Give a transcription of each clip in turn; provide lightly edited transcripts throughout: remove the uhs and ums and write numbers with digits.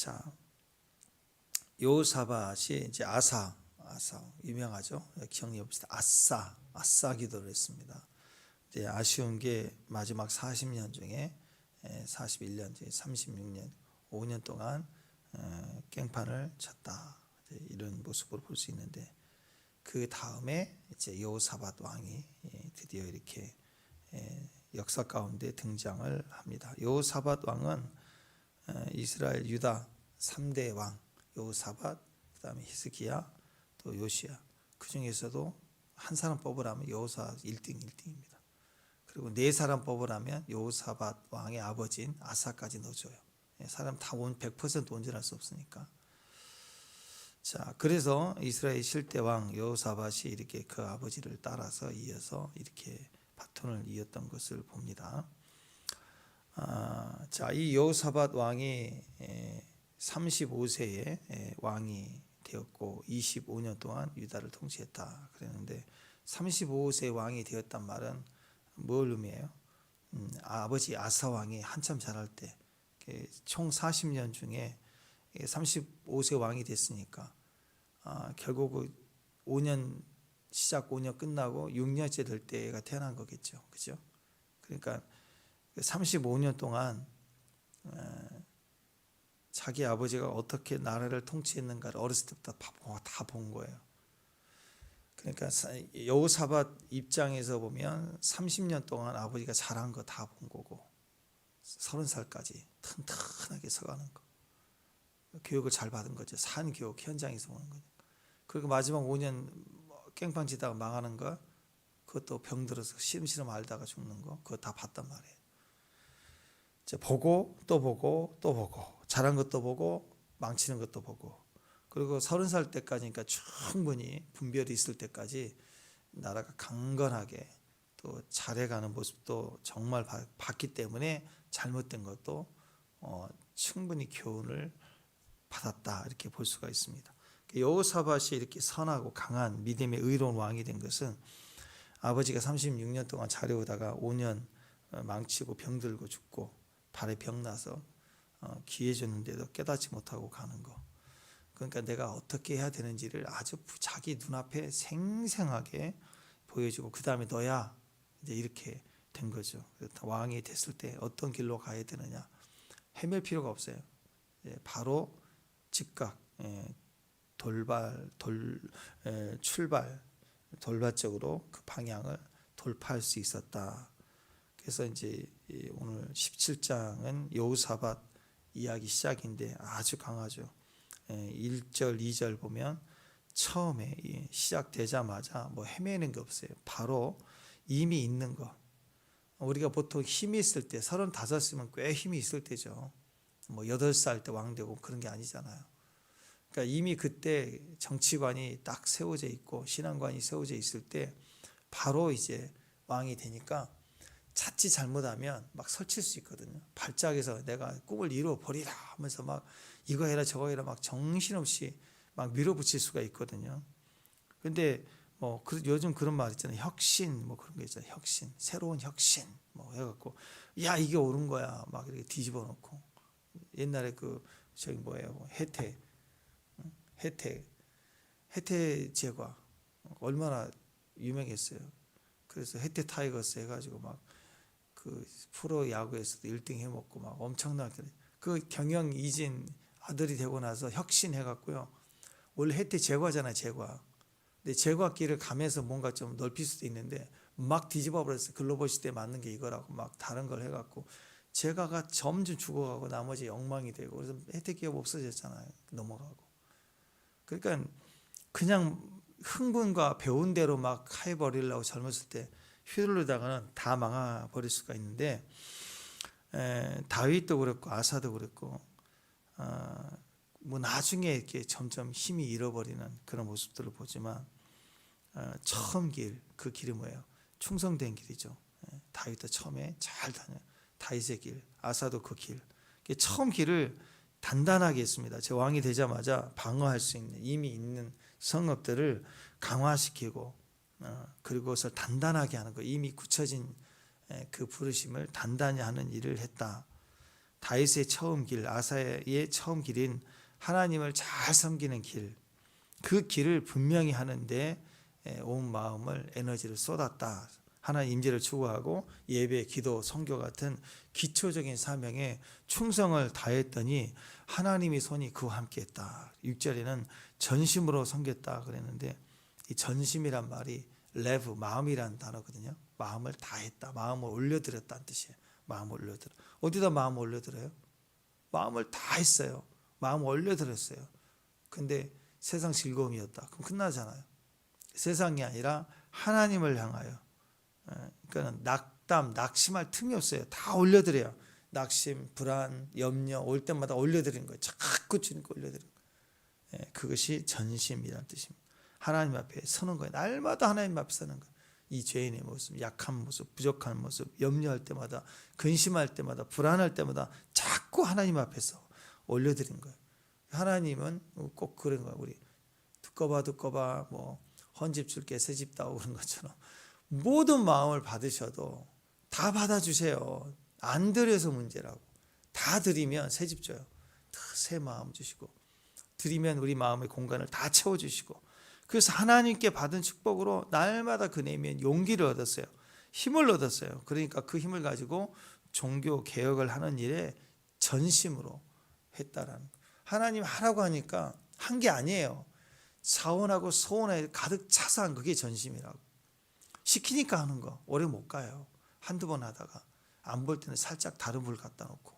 자, 여호사밧이 이제 아사 유명하죠. 기억해 봅시다. 아싸 기도를 했습니다. 이제 아쉬운 게 마지막 40년 중에 41년, 36년, 5년 동안 깽판을 쳤다. 이런 모습을 볼 수 있는데, 그 다음에 이제 여호사밧 왕이 드디어 이렇게 역사 가운데 등장을 합니다. 여호사밧 왕은 이스라엘 유다 3대 왕, 여호사밧, 그다음에 히스기야, 또 요시야. 그 중에서도 한 사람 뽑으라면 여호사밧 1등입니다. 그리고 네 사람 뽑으라면 여호사밧 왕의 아버지인 아사까지 넣어줘요. 사람 다 100% 온전할 수 없으니까. 자, 그래서 이스라엘 실대 왕 여호사밧이 이렇게 그 아버지를 따라서 이어서 이렇게 바톤을 이었던 것을 봅니다. 자, 이 여호사밧 왕이 35세에 왕이 되었고 25년 동안 유다를 통치했다 그랬는데, 35세 왕이 되었단 말은 뭘 의미해요? 아버지 아사 왕이 한참 자랄 때, 총 40년 중에 35세 왕이 됐으니까 결국 5년 시작 5년 끝나고 6년째 될 때가 태어난 거겠죠. 그죠? 그러니까 35년 동안 자기 아버지가 어떻게 나라를 통치했는가를 어렸을 때부터 다 본 거예요. 그러니까 여호사밧 입장에서 보면 30년 동안 아버지가 잘한 거 다 본 거고, 30살까지 튼튼하게 서가는 거, 교육을 잘 받은 거죠. 산교육 현장에서 보는 거죠. 그리고 마지막 5년 깽판 치다가 망하는 거, 그것도 병들어서 시름시름 앓다가 죽는 거, 그거 다 봤단 말이에요. 보고 또 보고 또 보고, 잘한 것도 보고 망치는 것도 보고, 그리고 30살 때까지니까 충분히 분별이 있을 때까지 나라가 강건하게 또 잘해가는 모습도 정말 봤기 때문에 잘못된 것도 충분히 교훈을 받았다, 이렇게 볼 수가 있습니다. 여호사밧이 이렇게 선하고 강한 믿음의 의로운 왕이 된 것은 아버지가 36년 동안 잘해오다가 5년 망치고 병들고 죽고 발에 병 나서 기회 줬는데도 깨닫지 못하고 가는 거. 그러니까 내가 어떻게 해야 되는지를 아주 자기 눈앞에 생생하게 보여주고, 그 다음에 너야, 이제 이렇게 된 거죠. 왕이 됐을 때 어떤 길로 가야 되느냐 헤맬 필요가 없어요. 바로 즉각 돌발적으로 그 방향을 돌파할 수 있었다. 그래서 이제 오늘 17장은 여호사밧 이야기 시작인데 아주 강하죠. 1절, 2절 보면 처음에 시작되자마자 뭐 헤매는 게 없어요. 바로 이미 있는 거. 우리가 보통 힘이 있을 때, 35이면 꽤 힘이 있을 때죠. 뭐 8살 때 왕 되고 그런 게 아니잖아요. 그러니까 이미 그때 정치관이 딱 세워져 있고 신앙관이 세워져 있을 때 바로 이제 왕이 되니까 자칫 잘못하면 막 설칠 수 있거든요. 발작해서 내가 꿈을 이루어버리라 하면서 막 이거 해라 저거 해라 막 정신없이 막 밀어붙일 수가 있거든요. 근데 뭐 요즘 그런 말 있잖아요. 혁신 뭐 그런 게 있잖아요. 혁신, 새로운 혁신 뭐 해갖고 야 이게 옳은 거야 막 이렇게 뒤집어 놓고, 옛날에 저기 뭐예요, 해태 제과 얼마나 유명했어요. 그래서 해태 타이거스 해가지고 막 그 프로 야구에서도 1등 해먹고 막 엄청나게, 그 경영 이진 아들이 되고 나서 혁신해갖고요. 원래 해태 제과잖아요, 제과. 근데 제과길을 가면서 뭔가 좀 넓힐 수도 있는데 막 뒤집어 버렸어요. 글로벌 시대에 맞는 게 이거라고 막 다른 걸 해갖고 제과가 점점 죽어가고 나머지 엉망이 되고, 그래서 해태 기업 없어졌잖아요. 넘어가고. 그러니까 그냥 흥분과 배운 대로 막 해버리려고 젊었을 때 휘둘르다가는 다 망해버릴 수가 있는데, 다윗도 그랬고 아사도 그랬고 뭐 나중에 이렇게 점점 힘이 잃어버리는 그런 모습들을 보지만 처음 길, 그 길이 뭐예요? 충성된 길이죠. 다윗도 처음에 잘 다녀, 다윗의 길, 아사도 그 길, 처음 길을 단단하게 했습니다. 제 왕이 되자마자 방어할 수 있는 이미 있는 성읍들을 강화시키고, 그리고 그것을 단단하게 하는 거, 이미 굳혀진 그 부르심을 단단히 하는 일을 했다. 다윗의 처음 길, 아사의 처음 길인 하나님을 잘 섬기는 길, 그 길을 분명히 하는데 온 마음을 에너지를 쏟았다. 하나님 임재를 추구하고 예배, 기도, 선교 같은 기초적인 사명에 충성을 다했더니 하나님의 손이 그와 함께했다. 6절에는 전심으로 섬겼다 그랬는데 이 전심이란 말이 레브, 마음이란 단어거든요. 마음을 다했다. 마음을 올려드렸다는 뜻이에요. 마음을 올려드려. 어디다 마음을 올려드려요? 마음을 다 했어요. 마음을 올려드렸어요. 근데 세상 즐거움이었다. 그럼 끝나잖아요. 세상이 아니라 하나님을 향하여. 그러니까 낙심할 틈이 없어요. 다 올려드려요. 낙심, 불안, 염려 올 때마다 올려드리는 거예요. 자꾸 주님께 올려드리는 거예요. 그것이 전심이라는 뜻입니다. 하나님 앞에 서는 거예요. 날마다 하나님 앞에 서는 거예요. 이 죄인의 모습, 약한 모습, 부족한 모습, 염려할 때마다, 근심할 때마다, 불안할 때마다 자꾸 하나님 앞에서 올려드린 거예요. 하나님은 꼭 그런 거예요. 우리 두꺼봐 뭐 헌집 줄게 새집 다오 그런 것처럼 모든 마음을 받으셔도 다 받아주세요. 안 드려서 문제라고. 다 드리면 새집 줘요. 다 새 마음 주시고 드리면 우리 마음의 공간을 다 채워주시고 그래서 하나님께 받은 축복으로 날마다 그 내면 용기를 얻었어요. 힘을 얻었어요. 그러니까 그 힘을 가지고 종교 개혁을 하는 일에 전심으로 했다라는 거예요. 하나님 하라고 하니까 한 게 아니에요. 사원하고 소원에 가득 차서 한 그게 전심이라고. 시키니까 하는 거 오래 못 가요. 한두 번 하다가 안 볼 때는 살짝 다른 불 갖다 놓고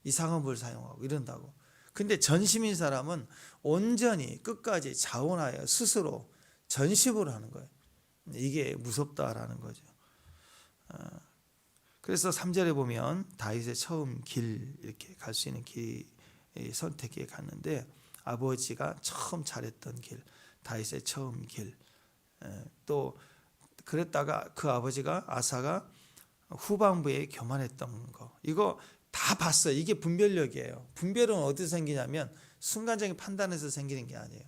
이상한 불 사용하고 이런다고. 근데 전심인 사람은 온전히 끝까지 자원하여 스스로 전심으로 하는 거예요. 이게 무섭다라는 거죠. 그래서 3절에 보면 다윗의 처음 길 이렇게 갈 수 있는 길 선택해 갔는데 아버지가 처음 잘했던 길, 다윗의 처음 길. 또 그랬다가 그 아버지가 아사가 후반부에 교만했던 거 이거 다 봤어요. 이게 분별력이에요. 분별은 어디서 생기냐면 순간적인 판단에서 생기는 게 아니에요.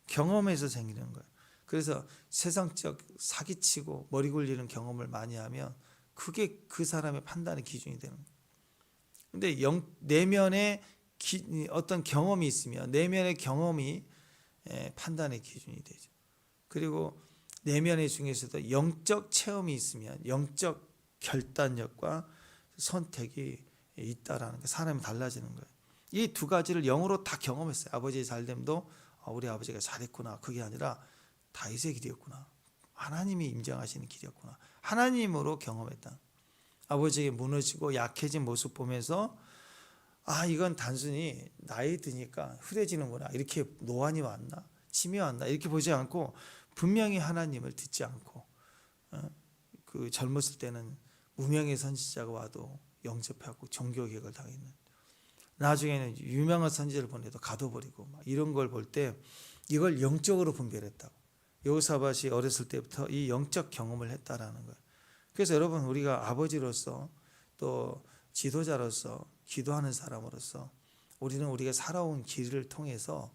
경험에서 생기는 거예요. 그래서 세상적 사기치고 머리 굴리는 경험을 많이 하면 그게 그 사람의 판단의 기준이 되는 거예요. 근데 내면에 어떤 경험이 있으면 내면의 경험이 판단의 기준이 되죠. 그리고 내면의 중에서도 영적 체험이 있으면 영적 결단력과 선택이 있다라는 거, 사람이 달라지는 거예요. 이 두 가지를 영으로 다 경험했어요. 아버지의 잘됨도 우리 아버지가 잘했구나. 그게 아니라 다윗의 길이었구나. 하나님이 인정하시는 길이었구나. 하나님으로 경험했다. 아버지에게 무너지고 약해진 모습 보면서 이건 단순히 나이 드니까 흐려지는구나. 이렇게 노안이 왔나? 치매 왔나? 이렇게 보지 않고 분명히 하나님을 듣지 않고 그 젊었을 때는 무명의 선지자가 와도 영접하고 종교개혁을 당했는 나중에는 유명한 선지자를 보내도 가둬버리고 막 이런 걸 볼 때 이걸 영적으로 분별했다고. 여호사밧이 어렸을 때부터 이 영적 경험을 했다라는 거예요. 그래서 여러분 우리가 아버지로서 또 지도자로서 기도하는 사람으로서 우리는 우리가 살아온 길을 통해서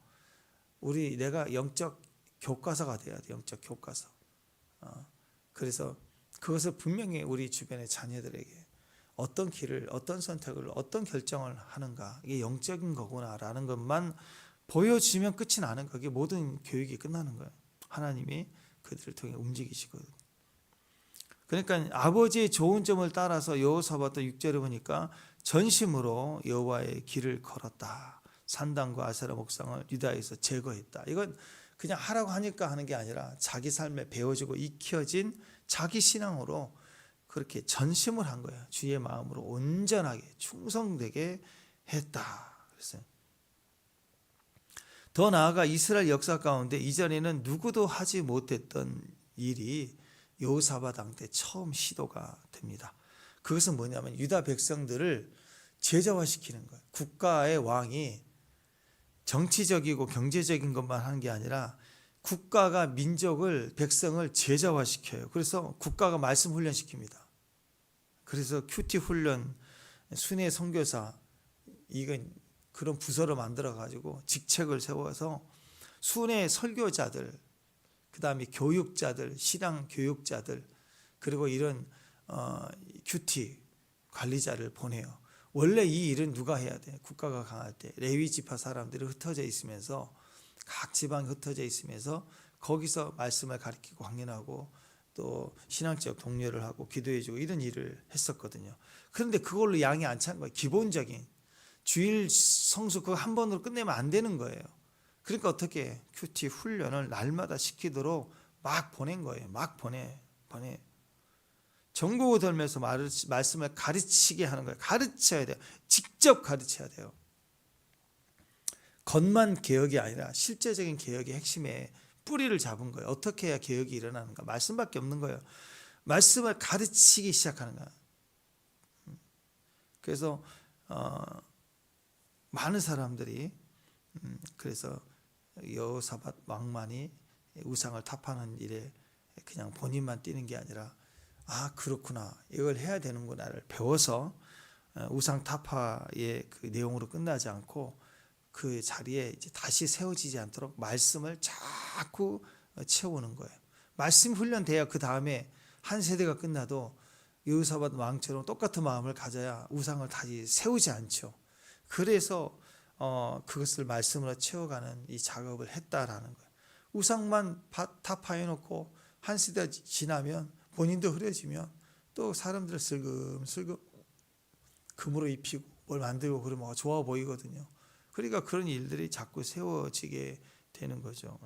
내가 영적 교과서가 돼야 돼. 영적 교과서. 그래서 그것을 분명히 우리 주변의 자녀들에게 어떤 길을 어떤 선택을 어떤 결정을 하는가 이게 영적인 거구나라는 것만 보여주면 끝이 나는 거예요. 모든 교육이 끝나는 거예요. 하나님이 그들을 통해 움직이시거든요. 그러니까 아버지의 좋은 점을 따라서 여호사밧도 6절에 보니까 전심으로 여호와의 길을 걸었다. 산당과 아세라 목상을 유다에서 제거했다. 이건 그냥 하라고 하니까 하는 게 아니라 자기 삶에 배워지고 익혀진 자기 신앙으로 그렇게 전심을 한 거예요. 주의 마음으로 온전하게 충성되게 했다. 그랬어요. 더 나아가 이스라엘 역사 가운데 이전에는 누구도 하지 못했던 일이 여호사밧 왕 때 처음 시도가 됩니다. 그것은 뭐냐면 유다 백성들을 제자화시키는 거예요. 국가의 왕이 정치적이고 경제적인 것만 하는 게 아니라 국가가 민족을 백성을 제자화시켜요. 그래서 국가가 말씀 훈련시킵니다. 그래서 큐티 훈련, 순회 선교사 이건 그런 부서를 만들어 가지고 직책을 세워서 순회 설교자들, 그다음에 교육자들, 신앙 교육자들 그리고 이런 큐티 관리자를 보내요. 원래 이 일은 누가 해야 돼? 국가가 강할 때 레위 지파 사람들이 흩어져 있으면서 각 지방에 흩어져 있으면서 거기서 말씀을 가르치고 강연하고 또 신앙적 독려를 하고 기도해주고 이런 일을 했었거든요. 그런데 그걸로 양이 안 찬 거예요. 기본적인 주일 성수 그거 한 번으로 끝내면 안 되는 거예요. 그러니까 어떻게 큐티 훈련을 날마다 시키도록 막 보낸 거예요. 막 보내. 전국을 돌면서 말씀을 가르치게 하는 거예요. 가르쳐야 돼요. 직접 가르쳐야 돼요. 겉만 개혁이 아니라 실제적인 개혁의 핵심에 뿌리를 잡은 거예요. 어떻게 해야 개혁이 일어나는가? 말씀밖에 없는 거예요. 말씀을 가르치기 시작하는 거예요. 그래서 많은 사람들이 그래서 여호사밧 왕만이 우상을 타파하는 일에 그냥 본인만 뛰는 게 아니라 아 그렇구나 이걸 해야 되는구나를 배워서 우상 타파의 그 내용으로 끝나지 않고 그 자리에 이제 다시 세워지지 않도록 말씀을 자꾸 채우는 거예요. 말씀 훈련돼야 그 다음에 한 세대가 끝나도 여호사밧 왕처럼 똑같은 마음을 가져야 우상을 다시 세우지 않죠. 그래서 그것을 말씀으로 채워가는 이 작업을 했다라는 거예요. 우상만 타파해놓고 한 세대가 지나면 본인도 흐려지면 또 사람들 슬금슬금 금으로 입히고 뭘 만들고 그러면 좋아 보이거든요. 그러니까 그런 일들이 자꾸 세워지게 되는 거죠.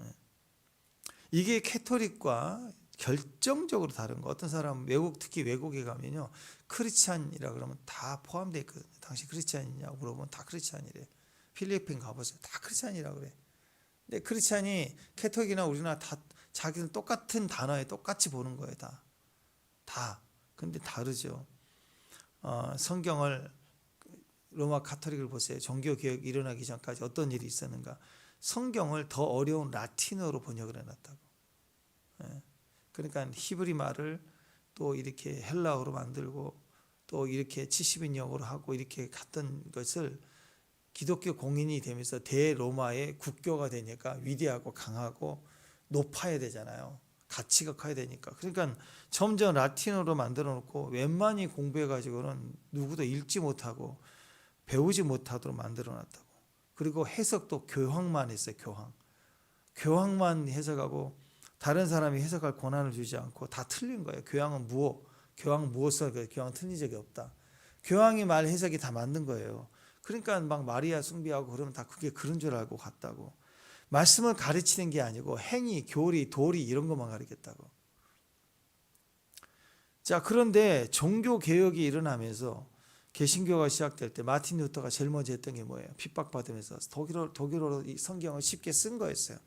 이게 캐토릭과 결정적으로 다른 거. 어떤 사람 특히 외국에 가면요 크리스찬이라 그러면 다 포함되어 있거든요. 당시 크리스찬이냐고 물어보면 다 크리스찬이래. 필리핀 가보세요. 다 크리스찬이라 그래. 근데 크리스찬이 캐토릭이나 우리나 다 자기는 똑같은 단어에 똑같이 보는 거예요. 다. 근데 다르죠. 성경을 로마 카톨릭을 보세요. 종교 개혁 일어나기 전까지 어떤 일이 있었는가? 성경을 더 어려운 라틴어로 번역을 해놨다고. 그러니까 히브리 말을 또 이렇게 헬라어로 만들고 또 이렇게 70인역으로 하고 이렇게 갔던 것을 기독교 공인이 되면서 대로마의 국교가 되니까 위대하고 강하고 높아야 되잖아요. 가치가 커야 되니까. 그러니까 점점 라틴어로 만들어 놓고 웬만히 공부해 가지고는 누구도 읽지 못하고 배우지 못하도록 만들어 놨다고. 그리고 해석도 교황만 했어요. 교황만 해석하고 다른 사람이 해석할 권한을 주지 않고 다 틀린 거예요. 교황은 무엇을 교황은 틀린 적이 없다. 교황이 말 해석이 다 맞는 거예요. 그러니까 막 마리아 숭배하고 그러면 다 그게 그런 줄 알고 갔다고. 말씀을 가르치는 게 아니고 행위, 교리, 도리 이런 것만 가르쳤다고. 자, 그런데 종교 개혁이 일어나면서 개신교가 시작될 때 마틴 루터가 제일 먼저 했던 게 뭐예요? 핍박받으면서 독일어로 이 성경을 쉽게 쓴 거였어요.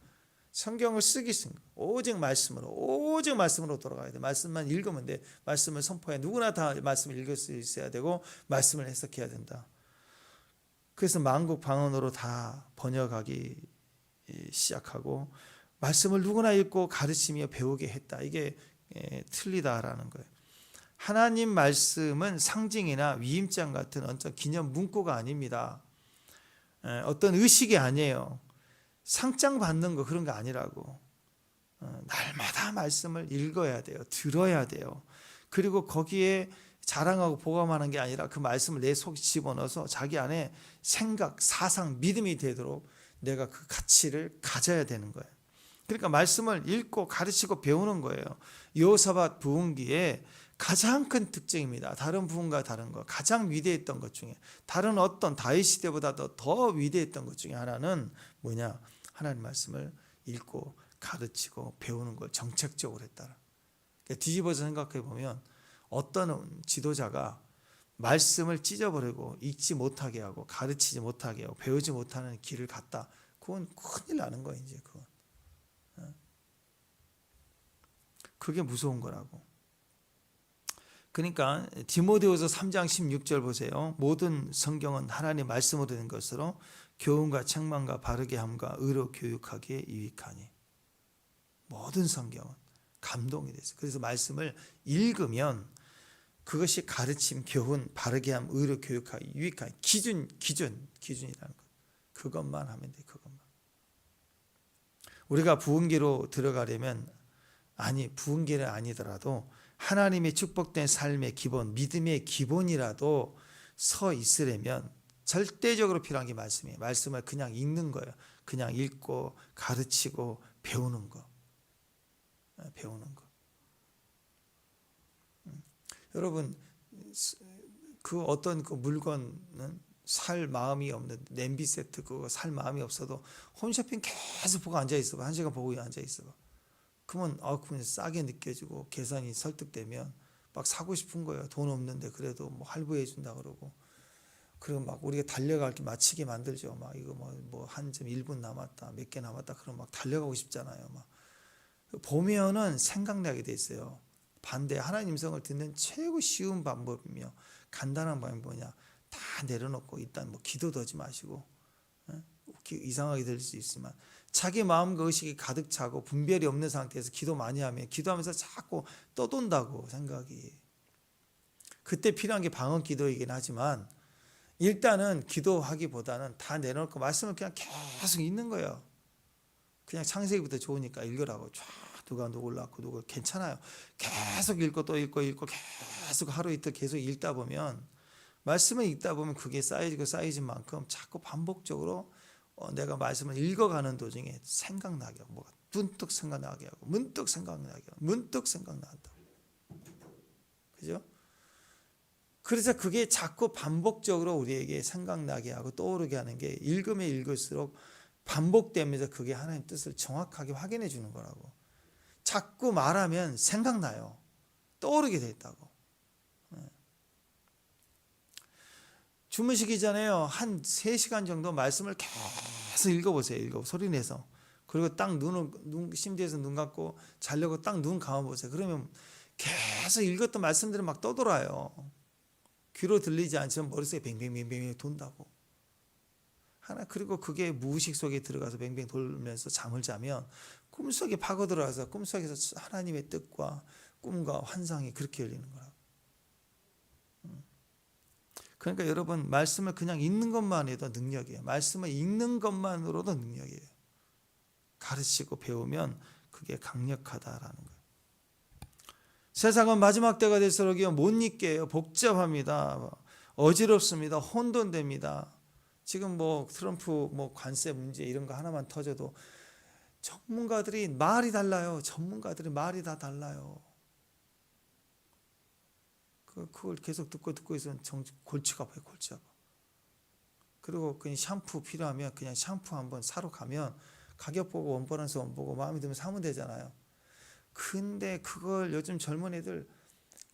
성경을 쓰기 쓴 거. 오직 말씀으로 돌아가야 돼. 말씀만 읽으면 돼. 말씀을 선포해. 누구나 다 말씀을 읽을 수 있어야 되고 말씀을 해석해야 된다. 그래서 만국 방언으로 다 번역하기 시작하고 말씀을 누구나 읽고 가르치며 배우게 했다. 이게 틀리다라는 거예요. 하나님 말씀은 상징이나 위임장 같은 어떤 기념 문구가 아닙니다. 어떤 의식이 아니에요. 상장 받는 거 그런 거 아니라고. 날마다 말씀을 읽어야 돼요. 들어야 돼요. 그리고 거기에 자랑하고 보감하는 게 아니라 그 말씀을 내 속에 집어넣어서 자기 안에 생각, 사상, 믿음이 되도록 내가 그 가치를 가져야 되는 거예요. 그러니까 말씀을 읽고 가르치고 배우는 거예요. 여호사밧 부흥기에 가장 큰 특징입니다. 다른 부흥과 다른 것, 가장 위대했던 것 중에 다른 어떤 다윗 시대보다도 더 위대했던 것 중에 하나는 뭐냐? 하나님 말씀을 읽고 가르치고 배우는 걸 정책적으로 했다. 그러니까 뒤집어서 생각해 보면 어떤 지도자가 말씀을 찢어버리고 읽지 못하게 하고 가르치지 못하게 하고 배우지 못하는 길을 갔다. 그건 큰일 나는 거예요. 이제 그건. 그게 무서운 거라고. 그러니까 디모데후서 3장 16절 보세요. 모든 성경은 하나님 말씀으로 된 것으로 교훈과 책망과 바르게 함과 의로 교육하기에 유익하니. 모든 성경은 감동이 됐어요. 그래서 말씀을 읽으면 그것이 가르침, 교훈, 바르게 함, 의로 교육하기 유익하니 기준이라는 것. 그것만 하면 돼. 그것만. 우리가 부흥기로 들어가려면 부흥기는 아니더라도 하나님의 축복된 삶의 기본, 믿음의 기본이라도 서 있으려면 절대적으로 필요한 게 말씀이에요. 말씀을 그냥 읽는 거예요. 그냥 읽고 가르치고 배우는 거. 배우는 거. 여러분, 그 어떤 그 물건은 살 마음이 없는 냄비 세트 그거 살 마음이 없어도 홈쇼핑 계속 보고 앉아 있어 봐. 1시간 보고 앉아 있어 봐. 그러면 싸게 느껴지고 계산이 설득되면 막 사고 싶은 거예요. 돈 없는데 그래도 뭐 할부해 준다 그러고. 그리고 막 우리가 달려갈 게 마치게 만들죠. 막 이거 뭐 한 점 1분 남았다, 몇 개 남았다, 그럼 막 달려가고 싶잖아요. 막 보면은 생각나게 돼 있어요. 반대 하나님 성을 듣는 최고 쉬운 방법이며 간단한 방법이 뭐냐? 다 내려놓고 일단 뭐 기도도 하지 마시고, 이상하게 들릴 수 있지만 자기 마음과 의식이 가득 차고 분별이 없는 상태에서 기도 많이 하면 기도하면서 자꾸 떠돈다고 생각이. 그때 필요한 게 방언 기도이긴 하지만 일단은 기도하기보다는 다 내려놓고 말씀을 그냥 계속 읽는 거예요. 그냥 창세기부터 좋으니까 읽으라고. 쫙 누가 누굴 낳고 누구 괜찮아요. 계속 읽고 또 읽고 계속 하루 이틀 계속 읽다 보면 말씀을 읽다 보면 그게 쌓이고 쌓이진 만큼 자꾸 반복적으로 내가 말씀을 읽어가는 도중에 생각나게 하고 뭐가 문득 생각나게 하고 문득 생각나게 하고 문득 생각난다. 그죠? 그래서 그게 자꾸 반복적으로 우리에게 생각나게 하고 떠오르게 하는 게 읽으면 읽을수록 반복되면서 그게 하나님 뜻을 정확하게 확인해 주는 거라고. 자꾸 말하면 생각나요. 떠오르게 돼 있다고. 주무시기 전에요. 한 3시간 정도 말씀을 계속 읽어보세요. 소리 내서. 그리고 딱 침대에서 눈 감고 자려고 딱 눈 감아보세요. 그러면 계속 읽었던 말씀들이 막 떠돌아요. 귀로 들리지 않지만 머릿속에 뱅뱅뱅뱅 돈다고. 그리고 그게 무의식 속에 들어가서 뱅뱅 돌면서 잠을 자면 꿈속에 파고 들어가서 꿈속에서 하나님의 뜻과 꿈과 환상이 그렇게 열리는 거라고. 그러니까 여러분, 말씀을 그냥 읽는 것만 해도 능력이에요. 말씀을 읽는 것만으로도 능력이에요. 가르치고 배우면 그게 강력하다라는 거예요. 세상은 마지막 때가 될수록요 못 읽게요. 복잡합니다. 어지럽습니다. 혼돈됩니다. 지금 뭐 트럼프 관세 문제 이런 거 하나만 터져도 전문가들이 말이 달라요. 전문가들이 말이 다 달라요. 그걸 계속 듣고 있으면 골치가 아파요. 골치 아파. 그리고 그냥 샴푸 필요하면 그냥 샴푸 한번 사러 가면 가격 보고 원본에서 원보고 마음에 들면 사면 되잖아요. 근데 그걸 요즘 젊은 애들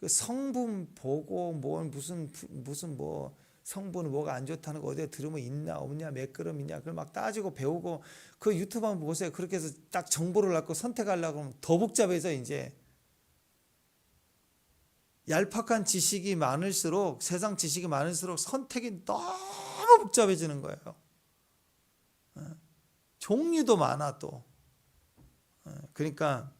성분 보고 무슨 뭐 성분 뭐가 안 좋다는 거 어디에 들으면 있나 없냐 몇 그램 있냐 그걸 막 따지고 배우고 그 유튜브 한번 보세요. 그렇게 해서 딱 정보를 갖고 선택하려고 하면 더 복잡해져. 이제 얄팍한 지식이 많을수록 세상 지식이 많을수록 선택이 너무 복잡해지는 거예요. 종류도 많아 또. 그러니까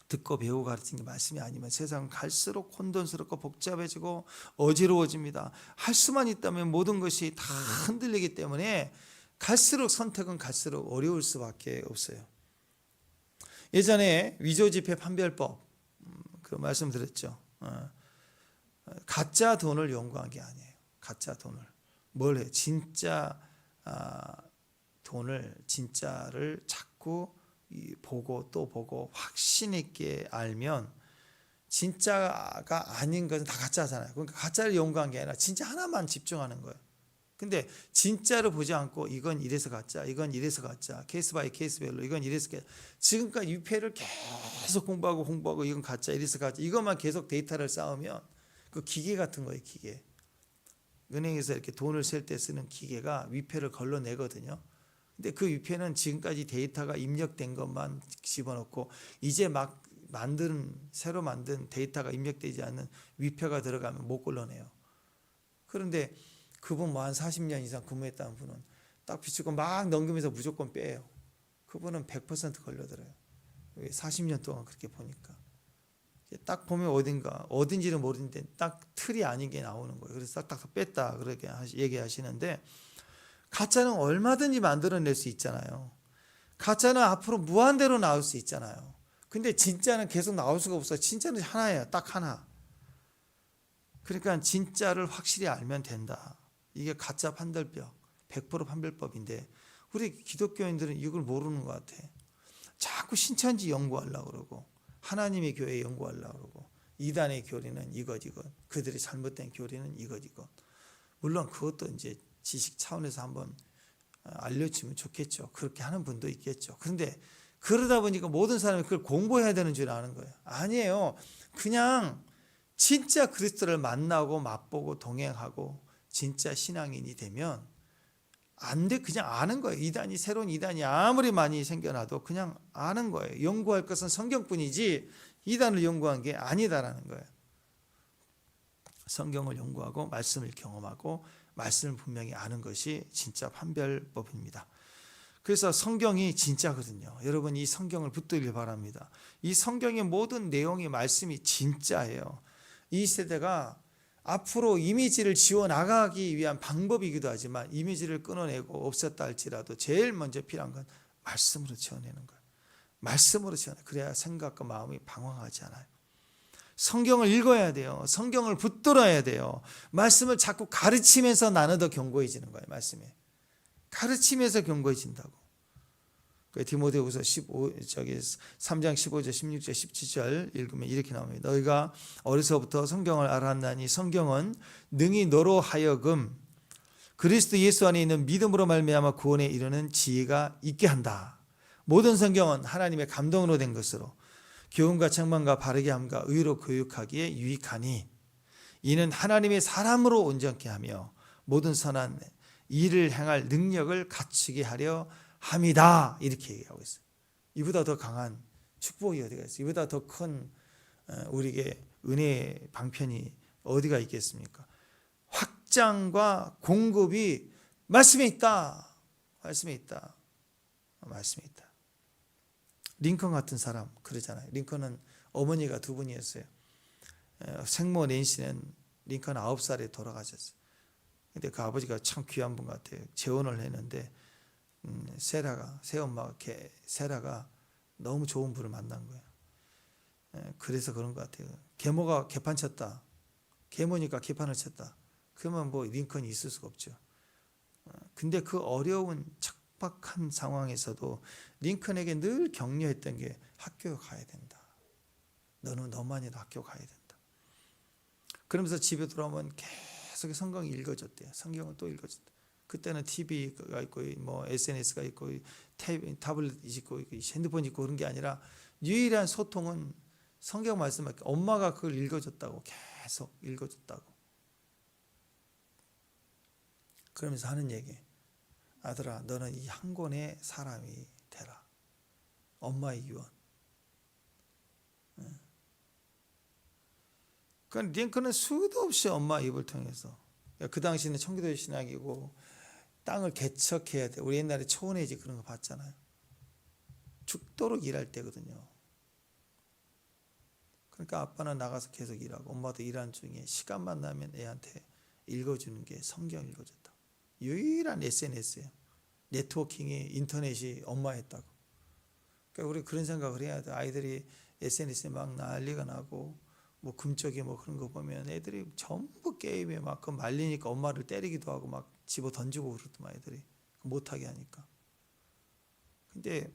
듣고 배우고 가르치는 게 말씀이 아니면 세상은 갈수록 혼돈스럽고 복잡해지고 어지러워집니다. 할 수만 있다면 모든 것이 다 흔들리기 때문에 갈수록 선택은 갈수록 어려울 수밖에 없어요. 예전에 위조지폐 판별법 그 말씀드렸죠. 가짜 돈을 연구한 게 아니에요. 가짜 돈을 뭘 해? 진짜 돈을 진짜를 자꾸 보고 또 보고 확신 있게 알면 진짜가 아닌 것은 다 가짜잖아요. 그러니까 가짜를 연구한 게 아니라 진짜 하나만 집중하는 거예요. 근데 진짜를 보지 않고 이건 이래서 가짜, 이건 이래서 가짜, 케이스 바이 케이스별로 이건 이래서 가짜. 지금까지 위패를 계속 공부하고 이건 가짜, 이래서 가짜 이것만 계속 데이터를 쌓으면 그 기계 같은 거예요. 기계. 은행에서 이렇게 돈을 셀 때 쓰는 기계가 위패를 걸러내거든요. 근데 그 위패는 지금까지 데이터가 입력된 것만 집어넣고 이제 막 새로 만든 데이터가 입력되지 않는 위패가 들어가면 못 걸러내요. 그런데 그분 한 40년 이상 근무했다는 분은 딱 비추고 막 넘기면서 무조건 빼요. 그분은 100% 걸려들어요. 40년 동안 그렇게 보니까. 딱 보면 어딘지는 모르는데 딱 틀이 아닌 게 나오는 거예요. 그래서 딱 뺐다 그렇게 얘기하시는데 가짜는 얼마든지 만들어낼 수 있잖아요. 가짜는 앞으로 무한대로 나올 수 있잖아요. 근데 진짜는 계속 나올 수가 없어요. 진짜는 하나예요. 딱 하나. 그러니까 진짜를 확실히 알면 된다. 이게 가짜 판별법, 100% 판별법인데 우리 기독교인들은 이걸 모르는 것 같아. 자꾸 신천지 연구하려고 그러고 하나님의 교회 연구하려고 그러고 이단의 교리는 이것 그들이 잘못된 교리는 이것 물론 그것도 이제 지식 차원에서 한번 알려주면 좋겠죠. 그렇게 하는 분도 있겠죠. 그런데 그러다 보니까 모든 사람이 그걸 공부해야 되는 줄 아는 거예요. 아니에요. 그냥 진짜 그리스도를 만나고 맛보고 동행하고 진짜 신앙인이 되면 안 돼. 그냥 아는 거예요. 이단이 새로운 이단이 아무리 많이 생겨나도 그냥 아는 거예요. 연구할 것은 성경뿐이지 이단을 연구한 게 아니다라는 거예요. 성경을 연구하고 말씀을 경험하고 말씀을 분명히 아는 것이 진짜 판별법입니다. 그래서 성경이 진짜거든요. 여러분 이 성경을 붙들길 바랍니다. 이 성경의 모든 내용이 말씀이 진짜예요. 이 세대가 앞으로 이미지를 지워나가기 위한 방법이기도 하지만 이미지를 끊어내고 없었다 할지라도 제일 먼저 필요한 건 말씀으로 지어내는 거예요. 말씀으로 지어내. 그래야 생각과 마음이 방황하지 않아요. 성경을 읽어야 돼요. 성경을 붙들어야 돼요. 말씀을 자꾸 가르치면서 나는 더 견고해지는 거예요. 말씀에 가르치면서 견고해진다고. 디모데후서 3장 15절 16절 17절 읽으면 이렇게 나옵니다. 너희가 어려서부터 성경을 알았나니 성경은 능히 너로 하여금 그리스도 예수 안에 있는 믿음으로 말미암아 구원에 이르는 지혜가 있게 한다. 모든 성경은 하나님의 감동으로 된 것으로 교훈과 책망과 바르게 함과 의로 교육하기에 유익하니 이는 하나님의 사람으로 온전케 하며 모든 선한 일을 행할 능력을 갖추게 하려 함이다. 이렇게 얘기하고 있어요. 이보다 더 강한 축복이 어디가 있어요? 이보다 더 큰 우리에게 은혜의 방편이 어디가 있겠습니까? 확장과 공급이 말씀에 있다. 말씀에 있다. 말씀에 있다. 링컨 같은 사람 그러잖아요. 링컨은 어머니가 두 분이었어요. 생모 낸시는 링컨 9살에 돌아가셨어요. 근데 그 아버지가 참 귀한 분 같아요. 재혼을 했는데 새엄마가 세라가 너무 좋은 분을 만난 거예요. 그래서 그런 것 같아요. 계모가 개판 쳤다. 계모니까 개판을 쳤다. 그러면 뭐 링컨이 있을 수가 없죠. 근데 그 어려운 척박한 상황에서도 링컨에게 늘 격려했던 게 학교에 가야 된다. 너는 너만이라 학교 가야 된다. 그러면서 집에 돌아오면 계속 성경을 읽어줬대요. 성경을 또 읽어줬다. 그때는 TV가 있고 뭐 SNS가 있고 타블렛이 있고 핸드폰이 있고 그런 게 아니라 유일한 소통은 성경 말씀밖에. 엄마가 그걸 읽어줬다고. 계속 읽어줬다고. 그러면서 하는 얘기. 아들아 너는 이 한 권의 사람이 되라. 엄마의 유언. 그러니까 링컨은 수도 없이 엄마 입을 통해서. 그 당시는 청교도 신학이고 땅을 개척해야 돼. 우리 옛날에 초원회지 그런 거 봤잖아요. 죽도록 일할 때거든요. 그러니까 아빠는 나가서 계속 일하고 엄마도 일하는 중에 시간만 나면 애한테 읽어주는 게 성경 읽어줬다. 유일한 SNS예요. 네트워킹이 인터넷이 엄마 했다고. 그러니까 우리 그런 생각을 해야 돼. 아이들이 SNS에 막 난리가 나고 뭐 금쪽이 뭐 그런 거 보면 애들이 전부 게임에 막 그 말리니까 엄마를 때리기도 하고 막 집어 던지고 그러더만 애들이 못하게 하니까. 근데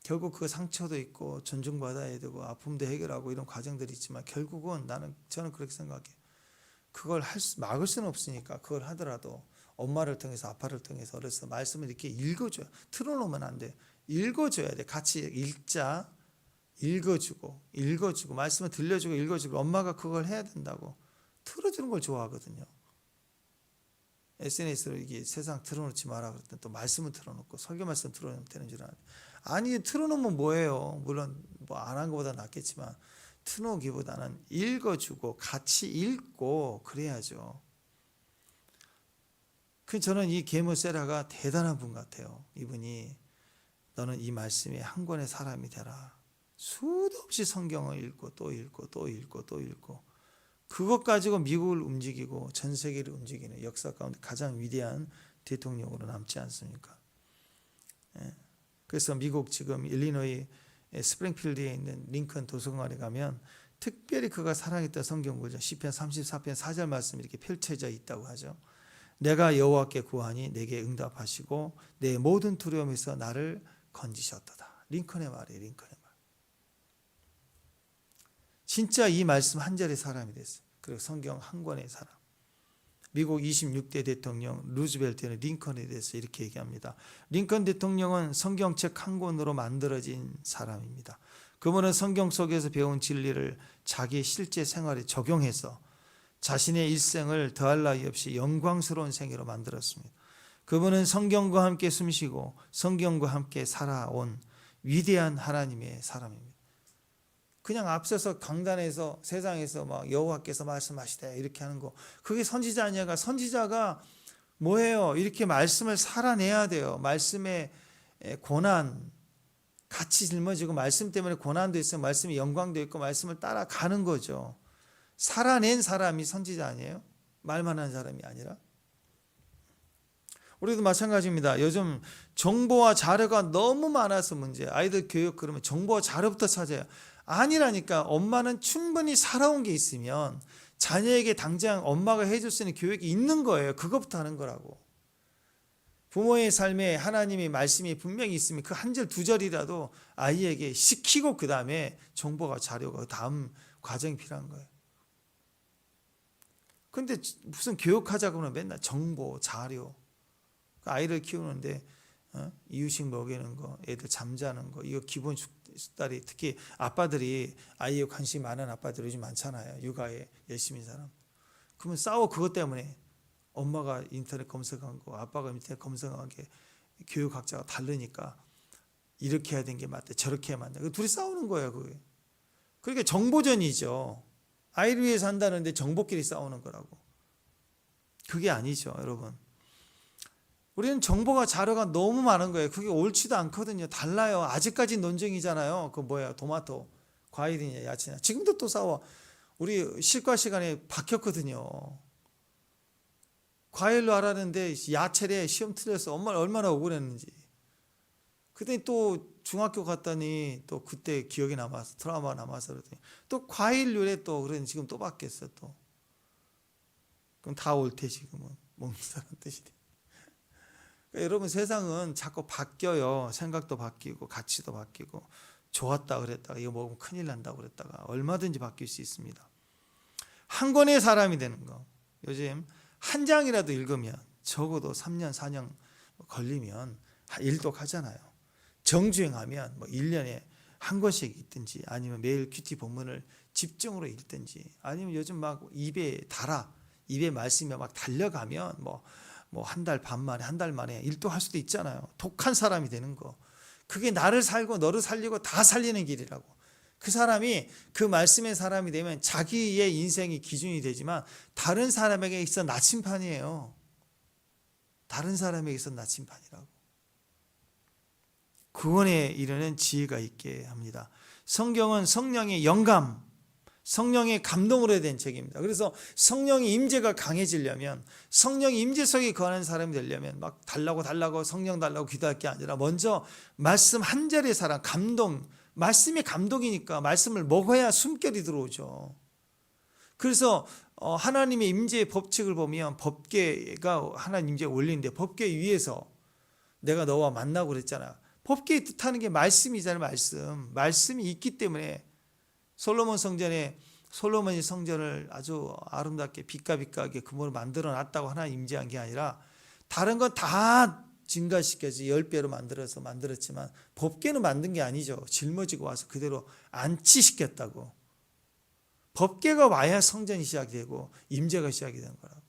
결국 그 상처도 있고 존중받아야 되고 아픔도 해결하고 이런 과정들이 있지만 결국은 저는 그렇게 생각해요. 그걸 막을 수는 없으니까 그걸 하더라도 엄마를 통해서 아빠를 통해서 어려서 말씀을 이렇게 읽어줘요. 틀어놓으면 안 돼. 읽어줘야 돼. 같이 읽자. 읽어주고 말씀을 들려주고 읽어주고 엄마가 그걸 해야 된다고. 틀어주는 걸 좋아하거든요. SNS로 이게 세상 틀어놓지 마라 그럴 때 또 말씀을 틀어놓고 설교 말씀 틀어놓으면 되는 줄 아는데 아니 틀어놓으면 뭐예요. 물론 뭐 안 한 것보다 낫겠지만 틀어놓기보다는 읽어주고 같이 읽고 그래야죠. 저는 이 계모 세라가 대단한 분 같아요. 이분이 너는 이 말씀에 한 권의 사람이 되라. 수도 없이 성경을 읽고 또 읽고 또 읽고 또 읽고 그것 가지고 미국을 움직이고 전 세계를 움직이는 역사 가운데 가장 위대한 대통령으로 남지 않습니까? 그래서 미국 지금 일리노이 스프링필드에 있는 링컨 도서관에 가면 특별히 그가 사랑했던 성경 구절 시편 34편 4절 말씀이 이렇게 펼쳐져 있다고 하죠. 내가 여호와께 구하니 내게 응답하시고 내 모든 두려움에서 나를 건지셨도다. 링컨의 말이에요. 링컨의 말. 진짜 이 말씀 한 절의 사람이 됐어요. 그리고 성경 한 권의 사람. 미국 26대 대통령 루즈벨트는 링컨에 대해서 이렇게 얘기합니다. 링컨 대통령은 성경책 한 권으로 만들어진 사람입니다. 그분은 성경 속에서 배운 진리를 자기 실제 생활에 적용해서 자신의 일생을 더할 나위 없이 영광스러운 생애로 만들었습니다. 그분은 성경과 함께 숨쉬고 성경과 함께 살아온 위대한 하나님의 사람입니다. 그냥 앞서서 강단에서 세상에서 막 여호와께서 말씀하시되 이렇게 하는 거, 그게 선지자 아니야. 선지자가 뭐예요? 이렇게 말씀을 살아내야 돼요. 말씀의 고난 같이 짊어지고, 말씀 때문에 고난도 있어요. 말씀이 영광도 있고, 말씀을 따라가는 거죠. 살아낸 사람이 선지자 아니에요? 말만 하는 사람이 아니라. 우리도 마찬가지입니다. 요즘 정보와 자료가 너무 많아서 문제. 아이들 교육 그러면 정보와 자료부터 찾아요. 아니라니까. 엄마는 충분히 살아온 게 있으면 자녀에게 당장 엄마가 해줄 수 있는 교육이 있는 거예요. 그것부터 하는 거라고. 부모의 삶에 하나님의 말씀이 분명히 있으면 그 한 절 두 절이라도 아이에게 시키고 그 다음에 정보가 자료가 다음 과정이 필요한 거예요. 근데 무슨 교육하자고 하면 맨날 정보, 자료. 아이를 키우는데 이유식 먹이는 거, 애들 잠자는 거, 이거 기본 숙달이, 특히 아빠들이 아이에 관심이 많은 아빠들이 요즘 많잖아요. 육아에 열심히 사람. 그러면 싸워. 그것 때문에 엄마가 인터넷 검색한 거, 아빠가 인터넷 검색한 게 교육학자가 다르니까 이렇게 해야 되는 게 맞대, 저렇게 해야 맞대. 둘이 싸우는 거예요. 그게. 그러니까 정보전이죠. 아이를 위해서 한다는데 정보끼리 싸우는 거라고. 그게 아니죠, 여러분. 우리는 정보가 자료가 너무 많은 거예요. 그게 옳지도 않거든요. 달라요. 아직까지 논쟁이잖아요. 그 뭐야, 토마토, 과일이냐 야채냐. 지금도 또 싸워. 우리 실과 시간에 바뀌었거든요. 과일로 알았는데 야채래, 시험 틀려서 엄마 얼마나 억울했는지. 그때 또 중학교 갔더니 또 그때 기억이 남아서, 트라우마 남아서 그러더니 또 과일류래. 또 그러니 지금 또 바뀌었어. 또 그럼 다 옳대. 지금은 먹는 사람 뜻이 돼. 그러니까 여러분, 세상은 자꾸 바뀌어요. 생각도 바뀌고 가치도 바뀌고, 좋았다 그랬다가 이거 먹으면 큰일 난다고 그랬다가 얼마든지 바뀔 수 있습니다. 한 권의 사람이 되는 거. 요즘 한 장이라도 읽으면 적어도 3년 4년 걸리면 일독하잖아요. 정주행하면 뭐 1년에 한 권씩 읽든지, 아니면 매일 큐티 본문을 집중으로 읽든지, 아니면 요즘 막 입에 말씀이 막 달려가면 뭐 한 달 반 만에, 한 달 만에 일독할 수도 있잖아요. 독한 사람이 되는 거. 그게 나를 살고 너를 살리고 다 살리는 길이라고. 그 사람이 그 말씀의 사람이 되면 자기의 인생이 기준이 되지만 다른 사람에게 있어 나침판이에요. 다른 사람에게 있어 나침판이라고. 구원에 이르는 지혜가 있게 합니다. 성경은 성령의 영감, 성령의 감동으로 된 책입니다. 그래서 성령의 임재가 강해지려면, 성령의 임재 속에 거하는 사람이 되려면 막 달라고 성령 달라고 기도할 게 아니라 먼저 말씀 한 절의 사랑, 감동, 말씀이 감동이니까 말씀을 먹어야 숨결이 들어오죠. 그래서 하나님의 임재의 법칙을 보면, 법궤가 하나님 임재에 올리는데 법궤 위에서 내가 너와 만나고 그랬잖아. 법궤의 뜻하는 게 말씀이잖아요. 말씀이 있기 때문에 솔로몬이 성전을 아주 아름답게 빛깔하게 금으로 만들어 놨다고 하나님 임재한 게 아니라, 다른 건 다 증가시켜서 10배로 만들었지만 법궤는 만든 게 아니죠. 짊어지고 와서 그대로 안치시켰다고. 법궤가 와야 성전이 시작되고 임재가 시작이 되는 거라고.